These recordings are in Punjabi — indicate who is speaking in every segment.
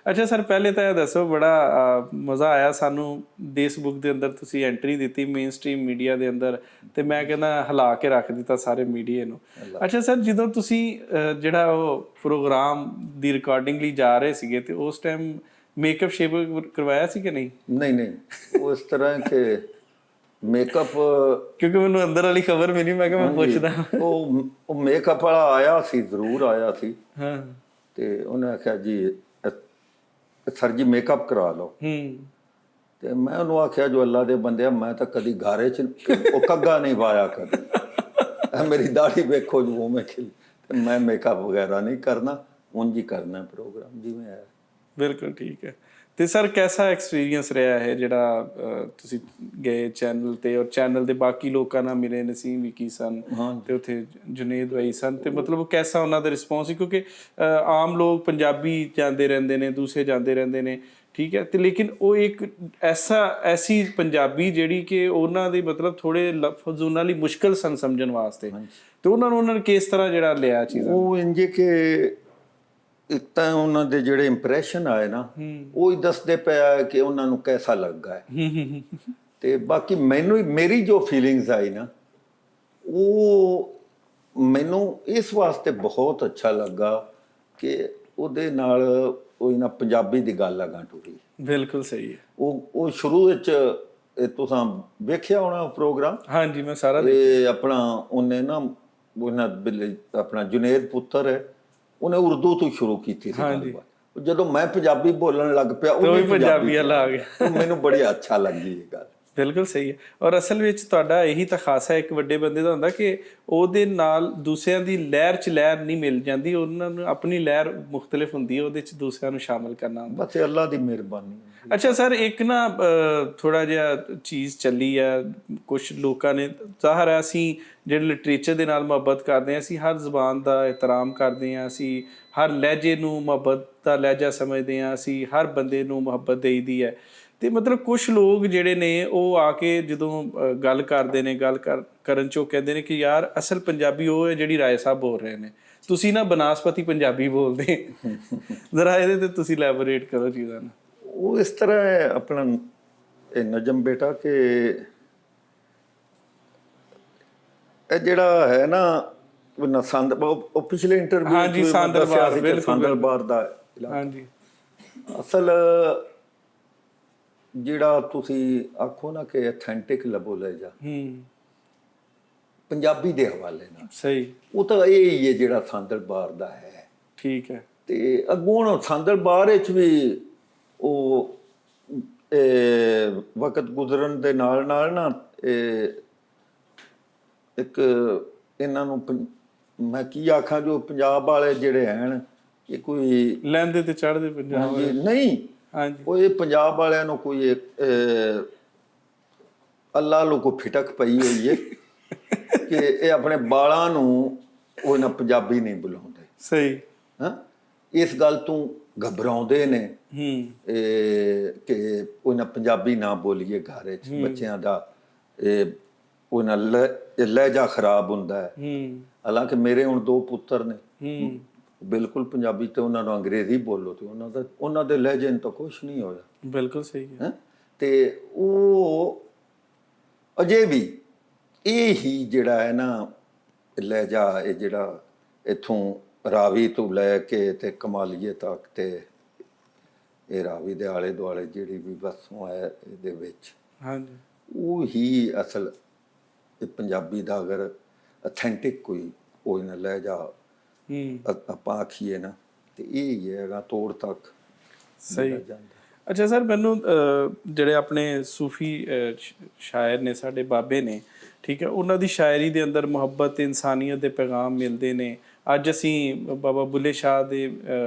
Speaker 1: ਅੱਛਾ ਸਰ, ਪਹਿਲੇ ਤਾਂ ਇਹ ਦੱਸੋ, ਬੜਾ ਮਜ਼ਾ ਆਇਆ ਸਾਨੂੰ ਦੇਸਬੁੱਕ ਦੇ ਅੰਦਰ ਤੁਸੀਂ ਐਂਟਰੀ ਦਿੱਤੀ ਮੇਨ ਸਟ੍ਰੀਮ ਮੀਡੀਆ ਦੇ ਅੰਦਰ, ਤੇ ਮੈਂ ਕਹਿੰਦਾ ਹਿਲਾ ਕੇ ਰੱਖ ਦਿੱਤਾ ਸਾਰੇ ਮੀਡੀਆ ਨੂੰ। ਅੱਛਾ ਸਰ, ਜਦੋਂ ਤੁਸੀਂ ਜਿਹੜਾ ਉਹ ਪ੍ਰੋਗਰਾਮ ਦੀ ਰਿਕਾਰਡਿੰਗ ਲਈ ਜਾ ਰਹੇ ਸੀਗੇ, ਤੇ ਉਸ ਟਾਈਮ ਮੇਕਅਪ ਸ਼ੇਪ ਕਰਵਾਇਆ ਸੀ ਕਿ ਨਹੀਂ?
Speaker 2: ਨਹੀਂ ਨਹੀਂ, ਉਹ ਇਸ ਤਰ੍ਹਾਂ ਕਿ ਮੇਕਅਪ,
Speaker 1: ਕਿਉਂਕਿ ਮੈਨੂੰ ਅੰਦਰ ਵਾਲੀ ਖਬਰ ਮਿਲੀ, ਮੈਂ ਕਿਹਾ ਮੈਂ ਪੁੱਛਦਾ।
Speaker 2: ਉਹ ਮੇਕਅਪ ਵਾਲਾ ਆਇਆ ਸੀ, ਜ਼ਰੂਰ ਆਇਆ ਸੀ।
Speaker 1: ਹਾਂ।
Speaker 2: ਤੇ ਉਹਨੇ ਆਖਿਆ ਜੀ ਸਰ ਜੀ ਮੇਕਅਪ ਕਰਾ ਲਓ। ਤੇ ਮੈਂ ਉਹਨੂੰ ਆਖਿਆ ਜੋ ਅੱਲਾ ਦੇ ਬੰਦਿਆ, ਮੈਂ ਤਾਂ ਕਦੀ ਘਾਰੇ ਚ ਉਹ ਕੱਗਾ ਨਹੀਂ ਪਾਇਆ ਕਦੀ। ਮੇਰੀ ਦਾੜੀ ਵੇਖੋ ਜੋ ਮੈਂ ਖਿਲ, ਤੇ ਮੈਂ ਮੇਕਅਪ ਵਗੈਰਾ ਨਹੀਂ ਕਰਨਾ, ਉਂਝ ਹੀ ਕਰਨਾ ਪ੍ਰੋਗਰਾਮ ਜਿਵੇਂ ਹੈ।
Speaker 1: ਬਿਲਕੁਲ ਠੀਕ ਹੈ। ਤੇ ਸਰ, ਕੈਸਾ ਐਕਸਪੀਰੀਅੰਸ ਰਿਹਾ ਹੈ ਜਿਹੜਾ ਤੁਸੀਂ ਗਏ ਚੈਨਲ ਤੇ, ਔਰ ਚੈਨਲ ਦੇ ਬਾਕੀ ਲੋਕਾਂ ਨਾਲ ਮਿਲੇ? ਨਸੀਮ ਵਿਕੀ ਸਨ ਤੇ ਉੱਥੇ ਜੁਨੇਦ ਭਾਈ ਸਨ, ਤੇ ਮਤਲਬ ਕੈਸਾ ਉਹਨਾਂ ਦਾ ਰਿਸਪੌਂਸ ਸੀ? ਕਿਉਂਕਿ ਆਮ ਲੋਕ ਪੰਜਾਬੀ ਜਾਂਦੇ ਰਹਿੰਦੇ ਨੇ, ਦੂਸਰੇ ਜਾਂਦੇ ਰਹਿੰਦੇ ਨੇ, ਠੀਕ ਹੈ, ਤੇ ਲੇਕਿਨ ਉਹ ਇੱਕ ਐਸੀ ਪੰਜਾਬੀ ਜਿਹੜੀ ਕਿ ਉਹਨਾਂ ਦੇ ਮਤਲਬ ਥੋੜੇ ਲਫ਼ਜ਼ ਉਹਨਾਂ ਲਈ ਮੁਸ਼ਕਿਲ ਸਨ ਸਮਝਣ ਵਾਸਤੇ, ਤੇ ਉਹਨਾਂ ਨੇ ਕਿਸ ਤਰ੍ਹਾਂ ਜਿਹੜਾ ਲਿਆ ਚੀਜ਼ਾਂ?
Speaker 2: ਉਹ ਇੰਜ ਕਿ ਇੱਕ ਤਾਂ ਉਹਨਾਂ ਦੇ ਜਿਹੜੇ ਇੰਪ੍ਰੈਸ਼ਨ ਆਏ ਨਾ, ਉਹ ਹੀ ਦੱਸਦੇ ਪਿਆ ਕਿ ਉਹਨਾਂ ਨੂੰ ਕੈਸਾ ਲੱਗਾ ਹੈ। ਤੇ ਬਾਕੀ ਮੈਨੂੰ ਮੇਰੀ ਜੋ ਫੀਲਿੰਗਸ ਆਈ ਨਾ, ਉਹ ਮੈਨੂੰ ਇਸ ਵਾਸਤੇ ਬਹੁਤ ਅੱਛਾ ਲੱਗਾ ਕਿ ਉਹਦੇ ਨਾਲ ਉਹ ਨਾ ਪੰਜਾਬੀ ਦੀ ਗੱਲ ਅਗਾਂਹ ਟੁਰੀ।
Speaker 1: ਬਿਲਕੁਲ ਸਹੀ ਹੈ।
Speaker 2: ਉਹ ਸ਼ੁਰੂ ਵਿੱਚ ਤੁਸੀਂ ਵੇਖਿਆ ਹੋਣਾ ਪ੍ਰੋਗਰਾਮ?
Speaker 1: ਹਾਂਜੀ, ਮੈਂ ਸਾਰਾ
Speaker 2: ਇਹ ਆਪਣਾ ਉਹਨੇ ਨਾ ਉਹਨਾਂ ਆਪਣਾ ਜੁਨੇਦ ਪੁੱਤਰ ਹੈ, ਉਹਨੇ ਉਰਦੂ ਤੋਂ ਸ਼ੁਰੂ ਕੀਤੀ ਸੀ ਗੱਲਬਾਤ। ਜਦੋਂ ਮੈਂ ਪੰਜਾਬੀ ਬੋਲਣ ਲੱਗ ਪਿਆ, ਉਹ ਵੀ ਪੰਜਾਬੀ
Speaker 1: ਵਾਲਾ ਆ ਗਿਆ।
Speaker 2: ਮੈਨੂੰ ਬੜੀ ਅੱਛਾ ਲੱਗੀ ਇਹ ਗੱਲ।
Speaker 1: ਬਿਲਕੁਲ ਸਹੀ ਹੈ। ਔਰ ਅਸਲ ਵਿੱਚ ਤੁਹਾਡਾ ਇਹੀ ਤਾਂ ਖਾਸਾ ਇੱਕ ਵੱਡੇ ਬੰਦੇ ਦਾ ਹੁੰਦਾ ਕਿ ਉਹਦੇ ਨਾਲ ਦੂਸਰਿਆਂ ਦੀ ਲਹਿਰ 'ਚ ਲਹਿਰ ਨਹੀਂ ਮਿਲ ਜਾਂਦੀ, ਉਹਨਾਂ ਨੂੰ ਆਪਣੀ ਲਹਿਰ ਮੁਖਤਲਿਫ ਹੁੰਦੀ ਹੈ, ਉਹਦੇ 'ਚ ਦੂਸਰਿਆਂ ਨੂੰ ਸ਼ਾਮਿਲ ਕਰਨਾ ਹੁੰਦਾ।
Speaker 2: ਬਸ ਅੱਲਾ ਦੀ ਮਿਹਰਬਾਨੀ।
Speaker 1: ਅੱਛਾ ਸਰ, ਇੱਕ ਨਾ ਥੋੜ੍ਹਾ ਜਿਹਾ ਚੀਜ਼ ਚੱਲੀ ਆ, ਕੁਛ ਲੋਕਾਂ ਨੇ, ਜ਼ਾਹਰ ਹੈ ਅਸੀਂ ਜਿਹੜੇ ਲਿਟਰੇਚਰ ਦੇ ਨਾਲ ਮੁਹੱਬਤ ਕਰਦੇ ਹਾਂ, ਅਸੀਂ ਹਰ ਜ਼ੁਬਾਨ ਦਾ ਇਹਤਰਾਮ ਕਰਦੇ ਹਾਂ, ਅਸੀਂ ਹਰ ਲਹਿਜੇ ਨੂੰ ਮੁਹੱਬਤ ਦਾ ਲਹਿਜਾ ਸਮਝਦੇ ਹਾਂ, ਅਸੀਂ ਹਰ ਬੰਦੇ ਨੂੰ ਮੁਹੱਬਤ ਦੇਈਦੀ ਹੈ। ਤੇ ਮਤਲਬ ਕੁਛ ਲੋਕ ਜਿਹੜੇ ਨੇ ਉਹ ਆ ਕੇ ਜਦੋਂ ਗੱਲ ਕਰਦੇ ਨੇ, ਕਰਨ 'ਚ ਉਹ ਕਹਿੰਦੇ ਨੇ ਕਿ ਯਾਰ ਅਸਲ ਪੰਜਾਬੀ ਉਹ ਹੈ ਜਿਹੜੀ ਰਾਏ ਸਾਹਿਬ ਬੋਲ ਰਹੇ ਨੇ, ਤੁਸੀਂ ਨਾ ਬਨਾਸਪਤੀ ਪੰਜਾਬੀ ਬੋਲਦੇ। ਜ਼ਰਾ ਇਹਦੇ ਤੇ ਤੁਸੀਂ ਇਲੈਬੋਰੇਟ ਕਰੋ ਚੀਜ਼ਾਂ ਨੂੰ।
Speaker 2: ਉਹ ਇਸ ਤਰ੍ਹਾਂ ਹੈ ਆਪਣਾ ਇਹ ਨਜਮ ਬੇਟਾ ਕਿ ਇਹ ਜਿਹੜਾ ਹੈ ਨਾ ਸੰਦ, ਉਹ ਪਿਛਲੇ ਇੰਟਰਵਿਊ ਚ ਦੱਸਿਆ ਸੀ ਕਿ ਸੰਦਲਬਾਰ ਦਾ
Speaker 1: ਹਾਂਜੀ
Speaker 2: ਅਸਲ ਜਿਹੜਾ ਤੁਸੀਂ ਆਖੋ ਨਾ ਕਿ ਅਥੈਂਟਿਕ ਬੋਲਿਆ ਜਾ ਪੰਜਾਬੀ ਦੇ ਹਵਾਲੇ ਨਾਲ,
Speaker 1: ਸਹੀ,
Speaker 2: ਉਹ ਤਾਂ ਇਹ ਹੀ ਹੈ ਜਿਹੜਾ ਸੰਦਲਬਾਰ ਦਾ ਹੈ।
Speaker 1: ਠੀਕ ਹੈ।
Speaker 2: ਤੇ ਅੱਗੋਂ ਸੰਦਲਬਾਰ ਵਿੱਚ ਵੀ ਉਹ ਵਕਤ ਗੁਜ਼ਰਨ ਦੇ ਨਾਲ ਨਾਲ ਨਾ ਇੱਕ ਇਹਨਾਂ ਨੂੰ ਮੈਂ ਕੀ ਆਖਾਂ, ਜੋ ਪੰਜਾਬ ਵਾਲੇ ਜਿਹੜੇ ਹਨ, ਇਹ ਕੋਈ
Speaker 1: ਲੈਂਦੇ ਤੇ ਚੜ੍ਹਦੇ ਪੰਜਾਬ
Speaker 2: ਨਹੀਂ,
Speaker 1: ਹਾਂਜੀ,
Speaker 2: ਉਹ ਇਹ ਪੰਜਾਬ ਵਾਲਿਆਂ ਨੂੰ ਕੋਈ ਅੱਲਾ ਨੂੰ ਕੋਈ ਫਿਟਕ ਪਈ ਹੋਈ ਹੈ ਕਿ ਇਹ ਆਪਣੇ ਬਾਲਾਂ ਨੂੰ ਉਹ ਨਾ ਪੰਜਾਬੀ ਨਹੀਂ ਬੁਲਾਉਂਦੇ।
Speaker 1: ਸਹੀ,
Speaker 2: ਹਾਂ, ਇਸ ਗੱਲ ਤੋਂ ਘਬਰਾਉਂਦੇ ਨੇ ਕਿ ਉਹ ਨਾ ਪੰਜਾਬੀ ਨਾ ਬੋਲੀਏ ਘਰ ਵਿੱਚ, ਬੱਚਿਆਂ ਦਾ ਉਹ ਨਾ ਲਹਿਜਾ ਖਰਾਬ ਹੁੰਦਾ ਹੈ। ਹਾਲਾਂਕਿ ਮੇਰੇ ਹੁਣ 2 ਪੁੱਤਰ ਨੇ, ਬਿਲਕੁਲ ਪੰਜਾਬੀ, ਤੇ ਉਹਨਾਂ ਨੂੰ ਅੰਗਰੇਜ਼ੀ ਬੋਲੋ ਤੇ ਉਹਨਾਂ ਦੇ ਲਹਿਜੇ ਨੂੰ ਤਾਂ ਕੁਛ ਨਹੀਂ ਹੋਇਆ।
Speaker 1: ਬਿਲਕੁਲ ਸਹੀ ਹੈ।
Speaker 2: ਤੇ ਉਹ ਅਜੇ ਵੀ ਇਹ ਹੀ ਜਿਹੜਾ ਹੈ ਨਾ ਲਹਿਜਾ, ਇਹ ਜਿਹੜਾ ਇੱਥੋਂ ਰਾਵੀ ਤੋਂ ਲੈ ਕੇ ਤੇ ਕਮਾਲੀਏ ਤੱਕ, ਤੇ ਇਹ ਰਾਵੀ ਦੇ ਆਲੇ ਦੁਆਲੇ ਜਿਹੜੀ ਵੀ ਵਸੋਂ ਹੈ ਇਹਦੇ ਵਿੱਚ,
Speaker 1: ਹਾਂਜੀ, ਉਹ
Speaker 2: ਹੀ ਅਸਲ ਪੰਜਾਬੀ ਦਾ ਅਗਰ ਅਥੈਂਟਿਕ ਕੋਈ ਉਹ ਨਾ ਲਹਿਜਾ ਆਪਾਂ ਆਖੀਏ ਨਾ, ਤੇ ਇਹ ਹੀ ਹੈਗਾ ਤੋੜ ਤੱਕ।
Speaker 1: ਸਹੀ। ਅੱਛਾ ਸਰ, ਮੈਨੂੰ ਜਿਹੜੇ ਆਪਣੇ ਸੂਫੀ ਸ਼ਾਇਰ ਨੇ, ਸਾਡੇ ਬਾਬੇ ਨੇ, ਠੀਕ ਹੈ, ਉਹਨਾਂ ਦੀ ਸ਼ਾਇਰੀ ਦੇ ਅੰਦਰ ਮੁਹੱਬਤ, ਇਨਸਾਨੀਅਤ ਦੇ ਪੈਗਾਮ ਮਿਲਦੇ ਨੇ। ਅੱਜ ਅਸੀਂ ਬਾਬਾ ਬੁੱਲੇ ਸ਼ਾਹ ਦੇ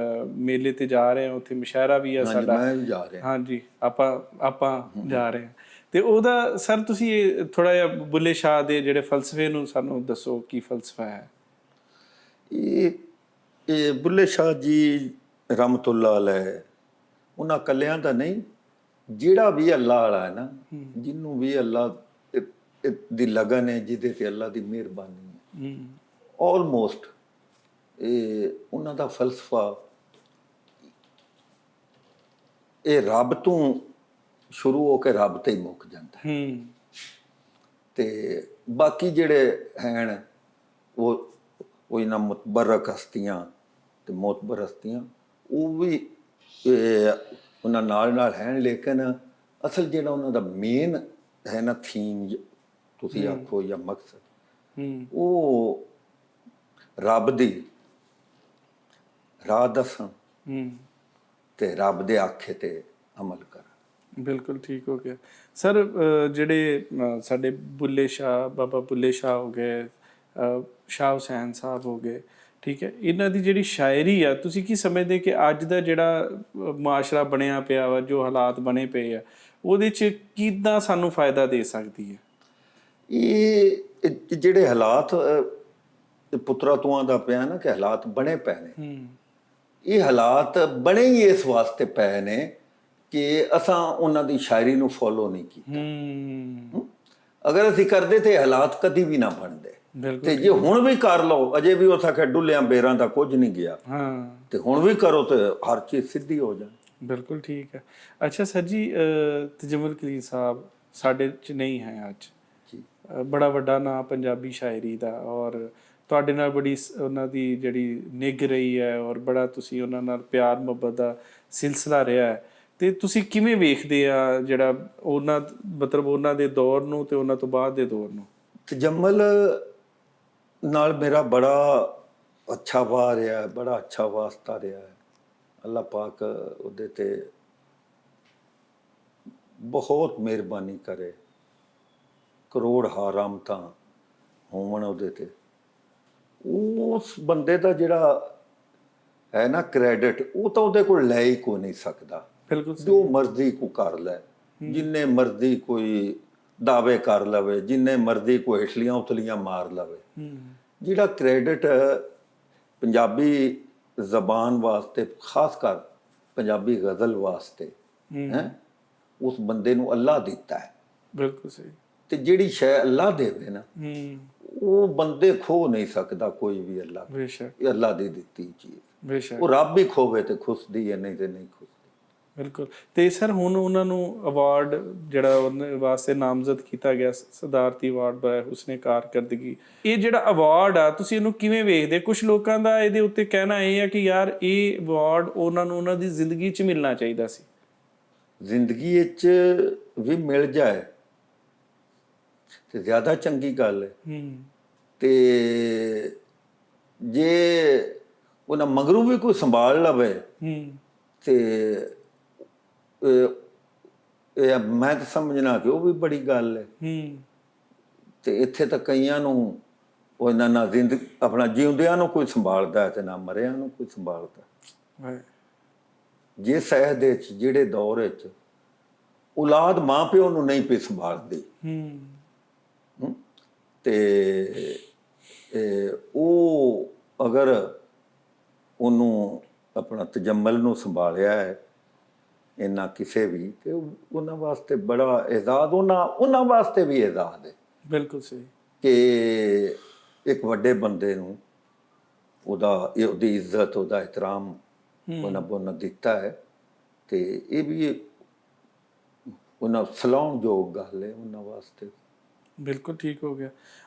Speaker 1: ਮੇਲੇ ਤੇ ਜਾ ਰਹੇ ਹਾਂ, ਉੱਥੇ ਮੁਸ਼ਾਇਰਾ ਵੀ ਆ ਸਾਡਾ। ਹਾਂਜੀ, ਆਪਾਂ ਜਾ ਰਹੇ ਹਾਂ। ਤੇ ਉਹਦਾ ਸਰ ਤੁਸੀਂ ਇਹ ਥੋੜ੍ਹਾ ਜਿਹਾ ਬੁੱਲੇ ਸ਼ਾਹ ਦੇ ਜਿਹੜੇ ਫਲਸਫੇ ਨੂੰ ਸਾਨੂੰ ਦੱਸੋ, ਕੀ ਫਲਸਫਾ ਹੈ?
Speaker 2: ਇਹ ਬੁੱਲੇ ਸ਼ਾਹ ਜੀ ਰਹਿਮਤੁल्लाह ਅਲੈਹ, ਉਹਨਾਂ ਕੱਲਿਆਂ ਦਾ ਨਹੀਂ, ਜਿਹੜਾ ਵੀ ਅੱਲਾ ਵਾਲਾ ਹੈ ਨਾ, ਜਿਹਨੂੰ ਵੀ ਅੱਲਾ ਦੀ ਲਗਨ ਹੈ, ਜਿਹਦੇ ਤੇ ਅੱਲਾ ਦੀ ਮਿਹਰਬਾਨੀ ਹੈ, ਆਲਮੋਸਟ ਇਹ ਉਹਨਾਂ ਦਾ ਫਲਸਫਾ ਇਹ ਰੱਬ ਤੋਂ ਸ਼ੁਰੂ ਹੋ ਕੇ ਰੱਬ ਤੇ ਹੀ ਮੁੱਕ ਜਾਂਦਾ ਹੈ। ਤੇ ਬਾਕੀ ਜਿਹੜੇ ਹਨ ਉਹ ਇਹਨਾਂ ਮੁਤਬਰਕ ਹਸਤੀਆਂ ਤੇ ਮੋਤਬਰ ਹਸਤੀਆਂ ਉਹ ਵੀ ਉਹਨਾਂ ਨਾਲ ਹਨ, ਲੇਕਿਨ ਅਸਲ ਜਿਹੜਾ ਉਹਨਾਂ ਦਾ ਮੇਨ ਹੈ ਨਾ ਥੀਮ ਤੁਸੀਂ ਆਖੋ ਜਾਂ ਮਕਸਦ, ਉਹ ਰੱਬ ਦੀ ਰਾਹ ਦੱਸਣ ਤੇ ਰੱਬ ਦੇ ਆਖੇ ਤੇ ਅਮਲ ਕਰਨ।
Speaker 1: ਬਿਲਕੁਲ ਠੀਕ ਹੋ ਗਿਆ ਸਰ। ਜਿਹੜੇ ਸਾਡੇ ਬੁੱਲੇ ਸ਼ਾਹ, ਬਾਬਾ ਬੁੱਲੇ ਸ਼ਾਹ ਹੋ ਗਏ, ਸ਼ਾਹ ਹੁਸੈਨ ਸਾਹਿਬ ਹੋ ਗਏ, ਠੀਕ ਹੈ, ਇਹਨਾਂ ਦੀ ਜਿਹੜੀ ਸ਼ਾਇਰੀ ਆ, ਤੁਸੀਂ ਕੀ ਸਮਝਦੇ ਕਿ ਅੱਜ ਦਾ ਜਿਹੜਾ ਮਾਸ਼ਰਾ ਬਣਿਆ ਪਿਆ ਵਾ, ਜੋ ਹਾਲਾਤ ਬਣੇ ਪਏ ਆ, ਉਹਦੇ 'ਚ ਕਿੱਦਾਂ ਸਾਨੂੰ ਫਾਇਦਾ ਦੇ ਸਕਦੀ ਹੈ?
Speaker 2: ਇਹ ਜਿਹੜੇ ਹਾਲਾਤ ਪੁੱਤਰਾ ਤੂੰ ਦਾ ਪਿਆ ਨਾ ਕਿ ਹਾਲਾਤ ਬਣੇ ਪਏ ਨੇ, ਇਹ ਹਾਲਾਤ ਬਣੇ ਹੀ ਇਸ ਵਾਸਤੇ ਪਏ ਨੇ ਕਿ ਅਸਾਂ ਉਹਨਾਂ ਦੀ ਸ਼ਾਇਰੀ ਨੂੰ ਫੋਲੋ ਨਹੀਂ ਕੀਤਾ। ਅਗਰ ਅਸੀਂ ਕਰਦੇ ਤੇ ਹਾਲਾਤ ਕਦੀ ਵੀ ਨਾ ਬਣਦੇ। ਤੇ ਜੇ ਹੁਣ ਵੀ ਕਰ ਲਓ, ਅਜੇ ਵੀ ਉਸ ਆਖੇ ਡੁੱਲਿਆਂ ਬੇਰਾਂ ਦਾ ਕੁਝ ਨਹੀਂ ਗਿਆ, ਤੇ ਹੁਣ ਵੀ ਕਰੋ ਤੇ ਹਰ ਚੀਜ਼ ਸਿੱਧੀ ਹੋ ਜਾਏ।
Speaker 1: ਬਿਲਕੁਲ ਠੀਕ ਹੈ। ਅੱਛਾ ਸਰ ਜੀ, ਤਜਮੁਲ ਕਲੀਰ ਸਾਹਿਬ ਸਾਡੇ 'ਚ ਨਹੀਂ ਹੈ ਅੱਜ, ਬੜਾ ਵੱਡਾ ਨਾਂ ਪੰਜਾਬੀ ਸ਼ਾਇਰੀ ਦਾ, ਔਰ ਤੁਹਾਡੇ ਨਾਲ ਬੜੀ ਉਹਨਾਂ ਦੀ ਜਿਹੜੀ ਨਿੱਘ ਰਹੀ ਹੈ, ਔਰ ਬੜਾ ਤੁਸੀਂ ਉਹਨਾਂ ਨਾਲ ਪਿਆਰ ਮੁਹੱਬਤ ਦਾ ਸਿਲਸਿਲਾ ਰਿਹਾ ਹੈ। ਤੇ ਤੁਸੀਂ ਕਿਵੇਂ ਵੇਖਦੇ ਆ ਜਿਹੜਾ ਉਹਨਾਂ ਮਤਲਬ ਉਹਨਾਂ ਦੇ ਦੌਰ ਨੂੰ ਤੇ ਉਹਨਾਂ ਤੋਂ ਬਾਅਦ ਦੇ ਦੌਰ ਨੂੰ?
Speaker 2: ਤਜਮਲ ਨਾਲ ਮੇਰਾ ਬੜਾ ਅੱਛਾ ਵਾਹ ਰਿਹਾ ਹੈ, ਬੜਾ ਅੱਛਾ ਵਾਸਤਾ ਰਿਹਾ ਹੈ। ਅੱਲਾਹ ਪਾਕ ਉਹਦੇ ਤੇ ਬਹੁਤ ਮਿਹਰਬਾਨੀ ਕਰੇ, ਕਰੋੜ ਹਾਰਾਮਤਾਂ ਹੋਵਣ ਉਹਦੇ ਤੇ। ਉਸ ਬੰਦੇ ਦਾ ਜਿਹੜਾ ਹੈ ਨਾ ਕ੍ਰੈਡਿਟ, ਉਹ ਤਾਂ ਉਹਦੇ ਕੋਲ ਲੈ ਹੀ ਕੋਈ ਨਹੀਂ ਸਕਦਾ।
Speaker 1: ਬਿਲਕੁਲ
Speaker 2: ਜੋ ਮਰਜ਼ੀ ਕੋ ਕਰ ਲੈ, ਜਿੰਨੇ ਮਰਜ਼ੀ ਕੋਈ ਦਾਅਵੇ ਕਰ ਲਵੇ, ਜਿੰਨੇ ਮਰਜ਼ੀ ਕੋਈ ਹੇਠਲੀਆਂ ਉਤਲੀਆਂ ਮਾਰ ਲਵੇ, ਜਿਹੜਾ ਕ੍ਰੈਡਿਟ ਪੰਜਾਬੀ ਜ਼ਬਾਨ ਵਾਸਤੇ, ਖਾਸ ਕਰ ਪੰਜਾਬੀ ਗਜ਼ਲ ਵਾਸਤੇ ਹੈ, ਉਸ ਬੰਦੇ ਨੂੰ ਅੱਲਾਹ ਦਿੱਤਾ ਹੈ।
Speaker 1: ਬਿਲਕੁਲ ਸਹੀ।
Speaker 2: ਤੇ ਜਿਹੜੀ ਸ਼ੈ ਅੱਲਾਹ ਦੇਵੇ ਨਾ, ਉਹ ਬੰਦੇ ਖੋ ਨਹੀਂ ਸਕਦਾ ਕੋਈ ਵੀ। ਅੱਲਾਹ
Speaker 1: ਬੇਸ਼ੱਕ,
Speaker 2: ਇਹ ਅੱਲਾਹ ਦੀ ਦਿੱਤੀ ਚੀਜ਼,
Speaker 1: ਬੇਸ਼ੱਕ।
Speaker 2: ਉਹ ਰੱਬ ਹੀ ਖੋਵੇ ਤੇ ਖੁਸ਼ਦੀ ਹੈ, ਨਹੀਂ ਤੇ ਨਹੀਂ ਖੁਸ਼ਦੀ।
Speaker 1: ਬਿਲਕੁਲ। ਤੇ ਸਰ ਹੁਣ ਉਹਨਾਂ ਨੂੰ ਅਵਾਰਡ ਜਿਹੜਾ ਉਹਨਾਂ ਵਾਸਤੇ ਨਾਮਜ਼ਦ ਕੀਤਾ ਗਿਆ, ਸਦਾਰਤੀ ਅਵਾਰਡ ਬਾਏ ਹੁਸਨੇ ਕਾਰਕਰਦਗੀ, ਇਹ ਜਿਹੜਾ ਅਵਾਰਡ ਆ ਤੁਸੀਂ ਇਹਨੂੰ ਕਿਵੇਂ ਵੇਖਦੇ? ਕੁਝ ਲੋਕਾਂ ਦਾ ਇਹਦੇ ਉੱਤੇ ਕਹਿਣਾ ਇਹ ਆ ਕਿ ਯਾਰ ਇਹ ਅਵਾਰਡ ਉਹਨਾਂ ਨੂੰ ਉਹਨਾਂ ਦੀ ਜ਼ਿੰਦਗੀ 'ਚ ਮਿਲਣਾ ਚਾਹੀਦਾ ਸੀ।
Speaker 2: ਜ਼ਿੰਦਗੀ ਵਿੱਚ ਵੀ ਮਿਲ ਜਾਏ ਤੇ ਜ਼ਿਆਦਾ ਚੰਗੀ ਗੱਲ ਹੈ। ਤੇ ਜੇ ਉਹਨਾਂ ਮਗਰੋਂ ਵੀ ਕੋਈ ਸੰਭਾਲ ਲਵੇ ਤੇ ਮੈਂ ਤਾਂ ਸਮਝਣਾ ਕਿ ਉਹ ਵੀ ਬੜੀ ਗੱਲ ਹੈ। ਤੇ ਇੱਥੇ ਤਾਂ ਕਈਆਂ ਨੂੰ ਉਹ ਇਹਨਾਂ ਨਾ ਜ਼ਿੰਦਗੀ ਆਪਣਾ ਜਿਉਂਦਿਆਂ ਨੂੰ ਕੋਈ ਸੰਭਾਲਦਾ ਤੇ ਨਾ ਮਰਿਆਂ ਨੂੰ ਕੋਈ ਸੰਭਾਲਦਾ। ਜਿਸ ਅਹਿਦ ਵਿੱਚ, ਜਿਹੜੇ ਦੌਰ ਵਿੱਚ ਔਲਾਦ ਮਾਂ ਪਿਓ ਨੂੰ ਨਹੀਂ ਪਈ ਸੰਭਾਲਦੀ, ਤੇ ਉਹ ਅਗਰ ਉਹਨੂੰ ਆਪਣਾ ਤਜਮਲ ਨੂੰ ਸੰਭਾਲਿਆ ਹੈ ਇਹਨਾਂ ਕਿਸੇ ਵੀ, ਤੇ ਉਹਨਾਂ ਵਾਸਤੇ ਬੜਾ ਇਜ਼ਾਦ, ਉਹਨਾਂ ਵਾਸਤੇ ਵੀ ਇਜ਼ਾਦ ਹੈ।
Speaker 1: ਬਿਲਕੁਲ ਸਹੀ।
Speaker 2: ਕਿ ਇੱਕ ਵੱਡੇ ਬੰਦੇ ਨੂੰ ਉਹਦੀ ਇੱਜ਼ਤ, ਉਹਦਾ ਇਹਤਰਾਮ ਉਹਨਾਂ ਦਿੱਤਾ ਹੈ, ਤੇ ਇਹ ਵੀ ਉਹਨਾਂ ਸਲਾਹੁਣਯੋਗ ਗੱਲ ਹੈ ਉਹਨਾਂ ਵਾਸਤੇ।
Speaker 1: ਬਿਲਕੁਲ ਠੀਕ ਹੋ ਗਿਆ।